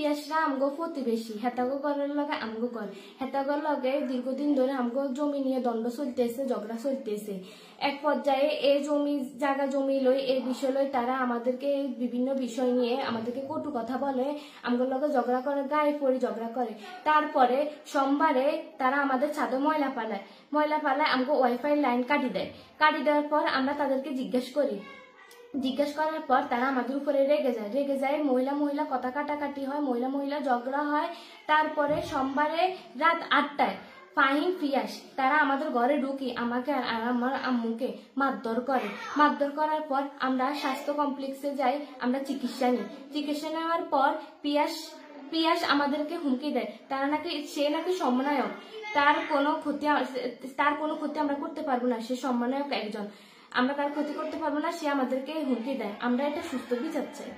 পিয়াসরা আমগো প্রতিবেশী, হেতাগো ঘরের লগে আমগো ঘর, হেতাগর লগে দীর্ঘদিন ধরে আমগো জমি নিয়ে দ্বন্দ্ব চলতেছে, ঝগড়া চলতেছে। এক পর্যায়ে এই জমি লই এই বিষয় লই তারা আমাদেরকে বিভিন্ন বিষয় নিয়ে আমাদেরকে কটু কথা বলে, আমগোর লগে ঝগড়া করে, গায়ে পড়ে ঝগড়া করে। তারপরে সোমবারে তারা আমাদের ছাদে ময়লা পালায় আমগো ওয়াইফাই লাইন কাটি দেওয়ার পর আমরা তাদেরকে জিজ্ঞেস করার পর তারা আমাদের উপরে রেগে যায়, মহিলা কথা কাটাকাটি হয়, মহিলা ঝগড়া হয়। তারপরে সোমবারে রাত 8টায় ফাহিম পিয়াস তারা আমাদের ঘরে ঢুকি আমাকে আর আমার আম্মুকে মারধর করার পর আমরা স্বাস্থ্য কমপ্লেক্সে যাই, আমরা চিকিৎসা নেওয়ার পর পিয়াস আমাদেরকে হুমকি দেয়, সে নাকি সম্মানায়ক, তার কোনো ক্ষতি আমরা করতে পারবো না, সে সম্মানায়ক একজন, আমরা তার ক্ষতি করতে পারবো না, সে আমাদেরকে হুমকি দেয়। আমরা এটা সুস্থ বিচার চাই।